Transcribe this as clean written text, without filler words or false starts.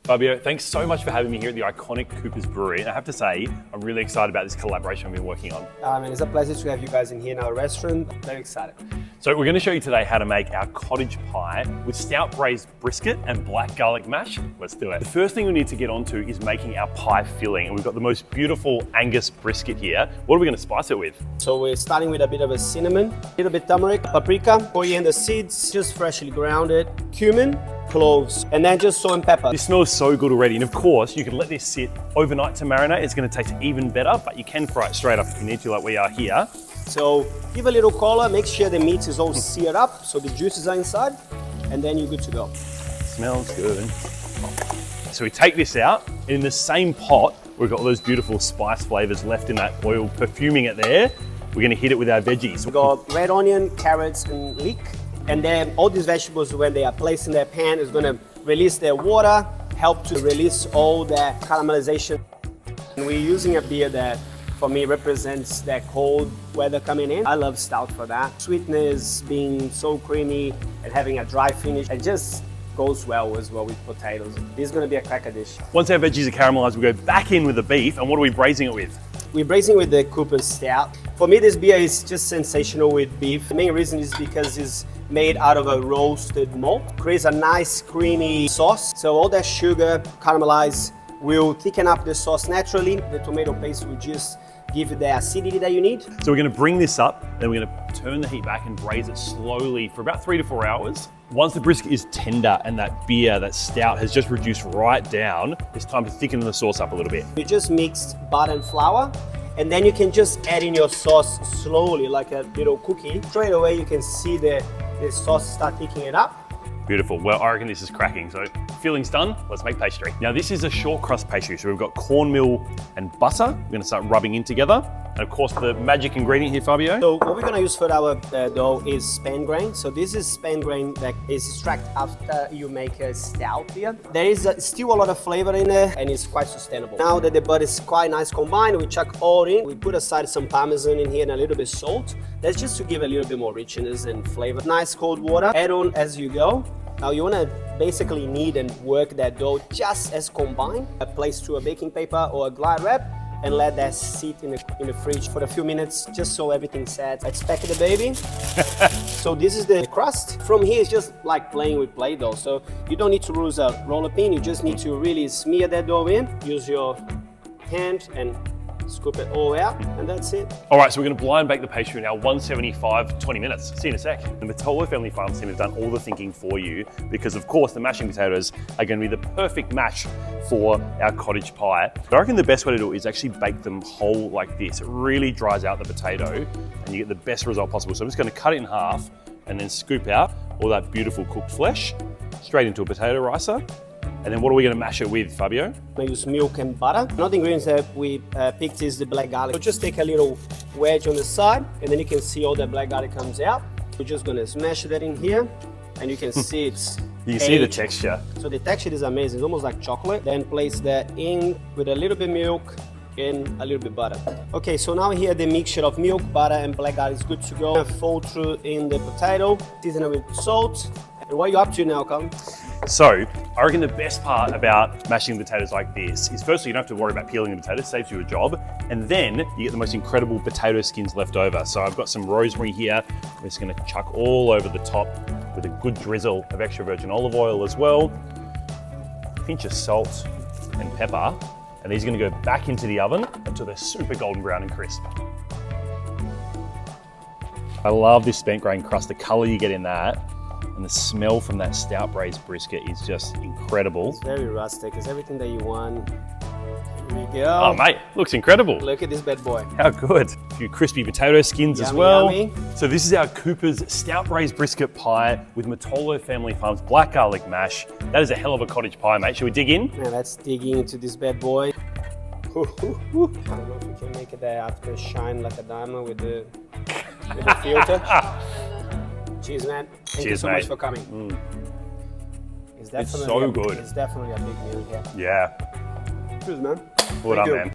Fabio, thanks so much for having me here at the iconic Coopers Brewery. And I have to say, I'm really excited about this collaboration we've been working on. And it's a pleasure to have you guys in here in our restaurant. Very excited. So we're going to show you today how to make our cottage pie with stout braised brisket and black garlic mash. Let's do it. The first thing we need to get onto is making our pie filling. And we've got the most beautiful Angus brisket here. What are we going to spice it with? So we're starting with a bit of a cinnamon, a little bit turmeric, paprika, coriander seeds, just freshly grounded, cumin, cloves, and then just salt and pepper. This smells so good already. And of course, you can let this sit overnight to marinate. It's going to taste even better, but you can fry it straight up if you need to, like we are here. So give a little color, make sure the meat is all seared up so the juices are inside, and then you're good to go. Smells good. So we take this out, and in the same pot, we've got all those beautiful spice flavors left in that oil, perfuming it there. We're going to hit it with our veggies. We've got red onion, carrots, and leek. And then all these vegetables, when they are placed in their pan, is going to release their water, help to release all that caramelization. And we're using a beer that, for me, represents that cold weather coming in. I love Stout for that. Sweetness, being so creamy, and having a dry finish, it just goes well as well with potatoes. This is going to be a cracker dish. Once our veggies are caramelized, we go back in with the beef, and what are we braising it with? We're braising with the Coopers Stout. For me, this beer is just sensational with beef. The main reason is because it's made out of a roasted malt. Creates a nice creamy sauce. So all that sugar caramelized will thicken up the sauce naturally. The tomato paste will just give it the acidity that you need. So we're going to bring this up, then we're going to turn the heat back and braise it slowly for about 3 to 4 hours. Once the brisket is tender and that beer, that stout, has just reduced right down, it's time to thicken the sauce up a little bit. You just mixed butter and flour, and then you can just add in your sauce slowly, like a little cookie. Straight away, you can see the sauce start thickening it up. Beautiful. Well, I reckon this is cracking. So filling's done, let's make pastry. Now this is a short crust pastry. So we've got cornmeal and butter. We're gonna start rubbing in together. And of course the magic ingredient here, Fabio. So what we're gonna use for our dough is Spain grain. So this is Spain grain that is extracted after you make a stout beer. There is still a lot of flavor in there and it's quite sustainable. Now that the butter is quite nice combined, we chuck all in. We put aside some Parmesan in here and a little bit of salt. That's just to give a little bit more richness and flavor. Nice cold water, add on as you go. Now you want to basically knead and work that dough just as combined. Place to a baking paper or a glad wrap and let that sit in the fridge for a few minutes just so everything sets. Let's pack the baby. So this is the crust. From here it's just like playing with Play-Doh. So you don't need to use a roller pin. You just need to really smear that dough in. Use your hand and scoop it all out, and that's it. All right, so we're gonna blind bake the pastry now, 175, 20 minutes. See you in a sec. The Mitolo family farm team have done all the thinking for you because of course the mashing potatoes are gonna be the perfect match for our cottage pie. But I reckon the best way to do it is actually bake them whole like this. It really dries out the potato and you get the best result possible. So I'm just gonna cut it in half and then scoop out all that beautiful cooked flesh straight into a potato ricer. And then what are we going to mash it with, Fabio? I use milk and butter. Another ingredient that we picked is the black garlic. So just take a little wedge on the side, and then you can see all that black garlic comes out. We're just going to smash that in here, and you can see it's You can see the texture. So the texture is amazing. It's almost like chocolate. Then place that in with a little bit of milk and a little bit butter. Okay, so now here the mixture of milk, butter, and black garlic is good to go. Fold through in the potato, season it with salt. And what are you up to now, Callum? So, I reckon the best part about mashing potatoes like this is firstly you don't have to worry about peeling the potatoes, saves you a job, and then you get the most incredible potato skins left over. So I've got some rosemary here, I'm just gonna chuck all over the top with a good drizzle of extra virgin olive oil as well, a pinch of salt and pepper, and these are gonna go back into the oven until they're super golden brown and crisp. I love this spent grain crust, the color you get in that. And the smell from that stout braised brisket is just incredible. It's very rustic. It's everything that you want. Here we go. Oh mate, looks incredible. Look at this bad boy. How good. A few crispy potato skins Yummy, as well. yummy. So this is our Coopers stout braised brisket pie with Mitolo Family Farms black garlic mash. That is a hell of a cottage pie, mate. Should we dig in? Now let's dig into this bad boy. I don't know if we can make it there after shine like a diamond with the filter. Cheers, man. Thank you so much for coming. It's so good. It's definitely a big meal here. Yeah. Cheers, man. Well done, man.